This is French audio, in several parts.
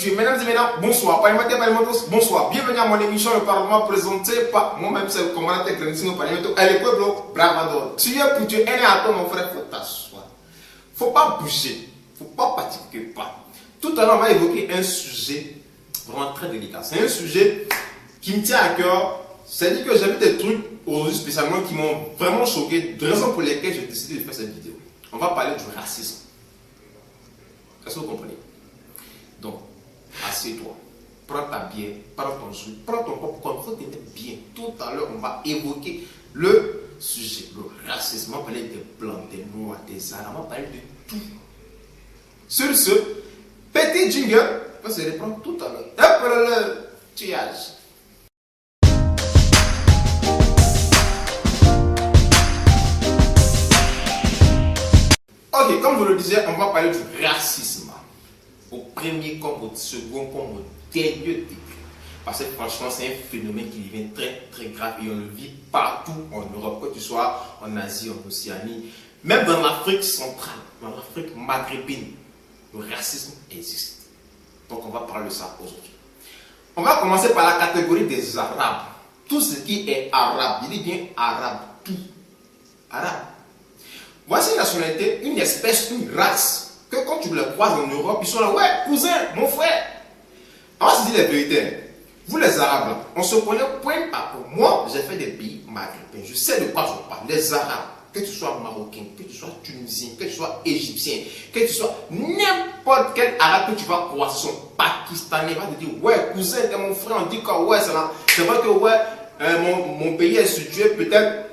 culture. Mesdames et messieurs, bonsoir. Parliamentos, bonsoir. Bienvenue à mon émission Le Parlement présenté par moi-même, c'est le commandant technicien Parliamentos. Et le pueblo, bravador. Tu es pour tu es à toi, mon frère, faut t'asseoir. Faut pas bouger. Faut pas pratiquer pas. Tout à l'heure, on va évoquer un sujet vraiment très délicat. C'est un sujet qui me tient à cœur. C'est-à-dire que j'ai vu des trucs aujourd'hui spécialement qui m'ont vraiment choqué. De raisons pour lesquelles j'ai décidé de faire cette vidéo. On va parler du racisme. Est-ce que vous comprenez? Donc, assieds-toi, prends ta bière, prends ton jus, prends ton popcorn, il faut te mettre bien. Tout à l'heure, on va évoquer le sujet, le racisme. On va parler des blancs, des noirs, des arabes, on va parler de tout. Sur ce, petit jingle, on va se reprendre tout à l'heure. Hop là, le tuage. Ok, comme je le disais, on va parler du racisme. Au premier comme au second comme au dernier degré. Parce que franchement, c'est un phénomène qui devient très très grave et on le vit partout en Europe, que tu sois en Asie, en Océanie, même dans l'Afrique centrale, dans l'Afrique maghrébine, le racisme existe. Donc on va parler de ça aujourd'hui. On va commencer par la catégorie des Arabes. Tout ce qui est arabe, je dis bien arabe, tout. Arabe. Voici une nationalité, une espèce, une race, que quand tu les croises en Europe, ils sont là, ouais, cousin, mon frère. On va se dire la vérité. Vous les Arabes, là, on se connaît point par point. Moi, j'ai fait des pays maghrébins, je sais de quoi je parle. Les Arabes, que tu sois marocain, que tu sois tunisien, que tu sois égyptien, que tu sois n'importe quel Arabe que tu vas croiser, son Pakistanais, va te dire, ouais, cousin, t'es mon frère, on dit que ouais, c'est vrai que ouais, mon pays est situé peut-être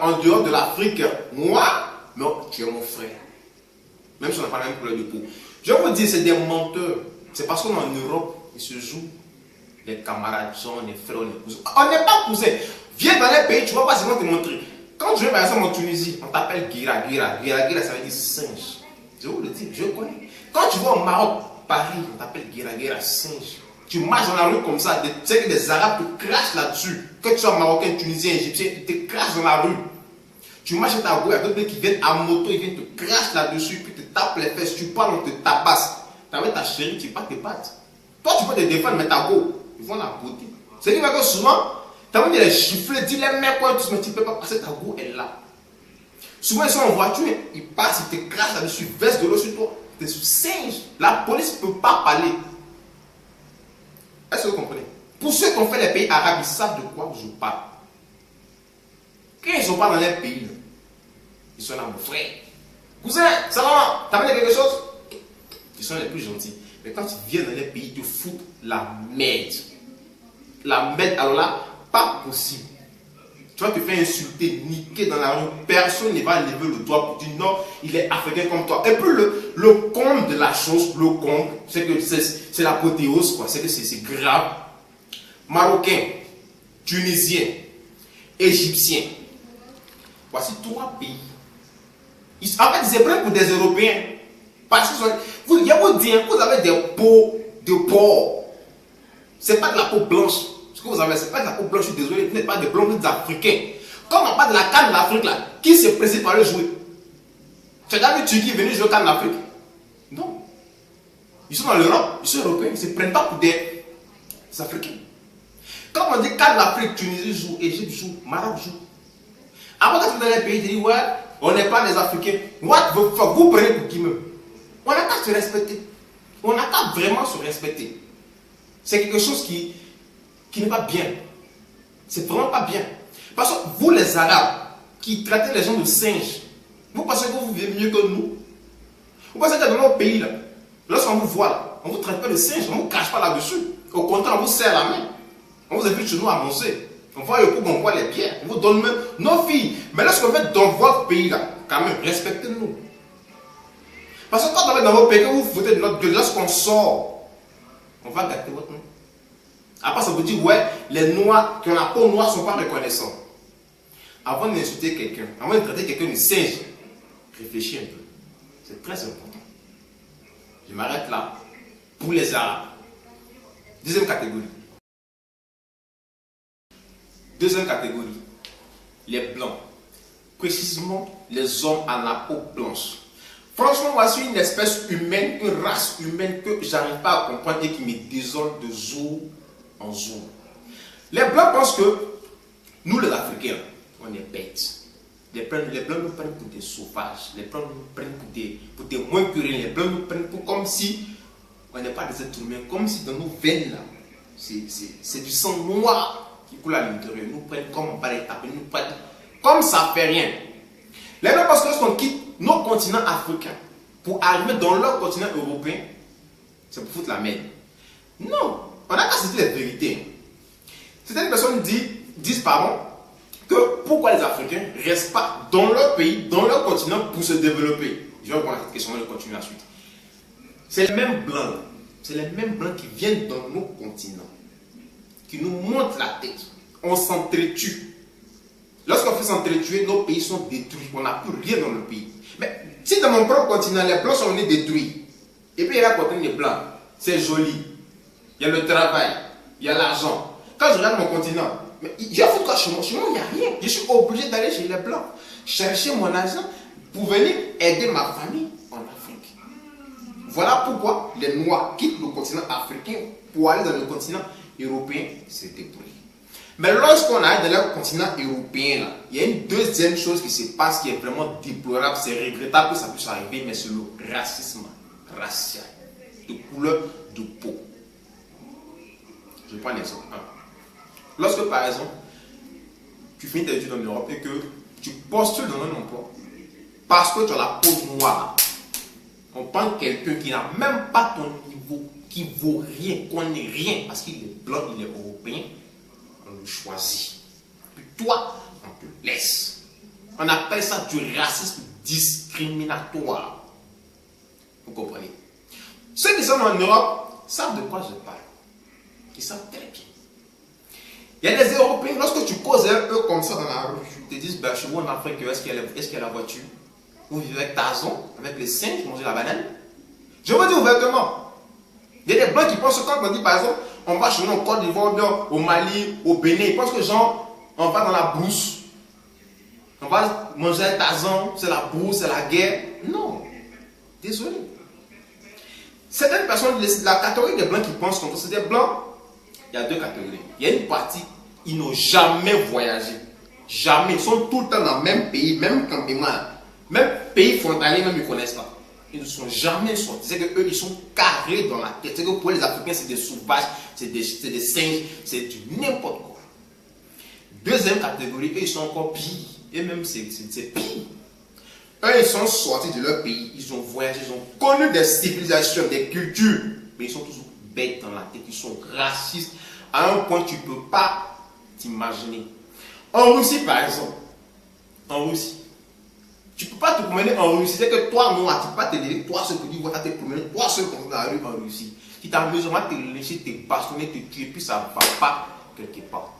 en dehors de l'Afrique. Moi, non, tu es mon frère. Même si on n'a pas la même couleur de peau. Je vous dis, c'est des menteurs. C'est parce qu'en Europe, ils se jouent les camarades, sont les frères, les cousins. On n'est pas cousins. Viens dans les pays, tu vas pas seulement te montrer. Quand je vais par exemple en Tunisie, on t'appelle Gira. Gira, ça veut dire singe. Je vous le dis, je connais. Quand tu vas au Maroc, Paris, on t'appelle Gira, singe. Tu marches dans la rue comme ça, tu sais que des Arabes te crachent là-dessus. Que tu sois marocain, tunisien, égyptien, ils te crachent dans la rue. Tu marches à ta rue, il y a d'autres qui viennent à moto, ils viennent te crachent là-dessus, puis te tapent les fesses, tu parles, on te tabasse. Tu avais ta chérie, tu pas te battre. Toi, tu peux te défendre, mais ta go, ils vont la beauté. C'est dire que souvent, tu as envie de les chiffler, dis les mecs quoi, mais tu ne peux pas passer, ta go est là. Souvent, ils sont en voiture, ils passent, ils te crachent là-dessus, versent de l'eau sur toi. Tu es singe. La police ne peut pas parler. Est-ce que vous comprenez? Pour ceux qui ont fait les pays arabes, ils savent de quoi je parle. Quand ils ne sont pas dans les pays, ils sont là, mon frère. Cousin, ça va? T'as amené quelque chose? Ils sont les plus gentils. Mais quand ils viennent dans les pays, ils te foutent la merde. La merde, alors là, pas possible. Tu vas te faire insulter, niquer dans la rue. Personne ne va lever le doigt pour dire non, il est africain comme toi. Et puis le comble de la chose, le comble, c'est que c'est l'apothéose, quoi. C'est que c'est grave. Marocain, Tunisien, Égyptien. Voici 3 pays. En fait, c'est vrai pour des Européens. Parce que il y a beau dire que vous avez des peaux de porc. Ce n'est pas de la peau blanche. Ce que vous avez, ce n'est pas de la peau blanche. Je suis désolé, vous n'êtes pas des blancs, vous êtes africains. Quand on parle de la canne de l'Afrique, là, qui s'est pressé par le jouer? Tu as déjà vu Turquie venir jouer canne d'Afrique? Non. Ils sont dans l'Europe, ils sont européens, ils ne se prennent pas pour des Africains. Quand on dit canne d'Afrique, Tunisie joue, Égypte joue, Maroc joue. Après, quand tu es dans les pays, tu dis, ouais, on n'est pas des Africains. What the fuck? Vous prenez pour qui même? On n'a qu'à se respecter. On n'a qu'à vraiment se respecter. C'est quelque chose qui n'est pas bien. C'est vraiment pas bien. Parce que vous, les Arabes, qui traitez les gens de singes, vous pensez que vous vivez mieux que nous? Vous pensez que dans nos pays, là, lorsqu'on vous voit, là, on ne vous traite pas de singes, on ne vous crache pas là-dessus. Au contraire, on vous serre la main. On vous invite chez nous à manger. On voit le coup, on voit les bières. On vous donne même nos filles. Mais lorsqu'on fait dans votre pays, là, quand même, respectez-nous. Parce que quand on va dans votre pays, que vous foutez de notre gueule, lorsqu'on sort, on va gâter votre nom. Après, ça vous dit, ouais, les noirs, qui ont la peau noire, ne sont pas reconnaissants. Avant d'insulter quelqu'un, avant de traiter quelqu'un de singe, réfléchis un peu. C'est très important. Je m'arrête là pour les Arabes. Deuxième catégorie. Deuxième catégorie, les blancs. Précisément, les hommes à la peau blanche. Franchement, moi, je suis une espèce humaine, une race humaine que j'arrive pas à comprendre et qui me désole de jour en jour. Les Blancs pensent que nous, les Africains, on est bêtes. Les Blancs nous prennent pour des sauvages. Les Blancs nous prennent pour des moins que rien. Les Blancs nous prennent pour comme si on n'est pas des êtres humains, comme si dans nos veines, là, c'est du sang noir qui coule à l'intérieur. Nous prennent comme on va les taper, nous prennent comme ça fait rien. Les Blancs pensent que lorsqu'on quitte nos continents africains pour arriver dans leur continent européen, c'est pour foutre la merde. Non, on n'a qu'à se dire la vérité. Certaines personnes disent que pourquoi les Africains ne restent pas dans leur pays, dans leur continent pour se développer. Je vais répondre à cette question et continuer ensuite. C'est les mêmes Blancs, qui viennent dans nos continents, qui nous montrent la tête. On s'entretue. Lorsqu'on fait s'entretuer, nos pays sont détruits. On n'a plus rien dans le pays. Mais si dans mon propre continent, les Blancs sont venus détruits, et puis il y a la continent des Blancs, c'est joli. Il y a le travail, il y a l'argent. Quand je regarde mon continent, j'ai fait quoi chez moi? Chez moi, il n'y a rien. Je suis obligé d'aller chez les Blancs, chercher mon argent pour venir aider ma famille en Afrique. Voilà pourquoi les Noirs quittent le continent africain pour aller dans le continent européen se débrouiller. Mais lorsqu'on arrive dans le continent européen, là, il y a une deuxième chose qui se passe qui est vraiment déplorable. C'est regrettable que ça puisse arriver, mais c'est le racisme racial, de couleur de peau. Je prends un exemple. Lorsque, par exemple, tu finis tes études en Europe et que tu postules dans un emploi parce que tu as la peau noire, on prend quelqu'un qui n'a même pas ton niveau, qui vaut rien, connaît rien, parce qu'il est blanc, il est européen, on le choisit. Puis toi, on te laisse. On appelle ça du racisme discriminatoire. Vous comprenez? Ceux qui sont en Europe savent de quoi je parle. Ils savent très bien. Il y a des Européens, lorsque tu causes avec eux comme ça dans la rue, ils te disent, ben, chez vous en Afrique, est-ce qu'il y a la voiture? Vous vivez avec Tarzan, avec les singes, manger la banane? Je vous dis ouvertement. Il y a des Blancs qui pensent que quand on dit, par exemple, on va chez nous en Côte d'Ivoire, au Mali, au Bénin, ils pensent que genre, on va dans la brousse. On va manger avec Tarzan, c'est la brousse, c'est la guerre. Non. Désolé. Certaines personnes, la catégorie des Blancs qui pensent comme ça, c'est des Blancs. Il y a deux catégories. Il y a une partie, ils n'ont jamais voyagé. Jamais. Ils sont tout le temps dans le même pays, même campement. Même pays frontalier, même ils ne connaissent pas. Ils ne sont jamais sortis. C'est qu'eux, ils sont carrés dans la tête. C'est que pour les Africains, c'est des sauvages, c'est des singes, c'est du n'importe quoi. Deuxième catégorie, eux, ils sont encore pires. Et même, c'est pire. Eux, ils sont sortis de leur pays. Ils ont voyagé, ils ont connu des civilisations, des cultures. Mais ils sont toujours bêtes dans la tête. Ils sont racistes à un point que tu ne peux pas t'imaginer. En Russie, par exemple. En Russie. Tu ne peux pas te promener en Russie. C'est que toi, non, tu ne peux pas te lever. Toi, seul, tu dis, voilà, te promener. Toi, seul, comme dans la rue en Russie. Tu t'amuses, on va te lécher, te bastonner, te tuer, puis ça ne va pas quelque part.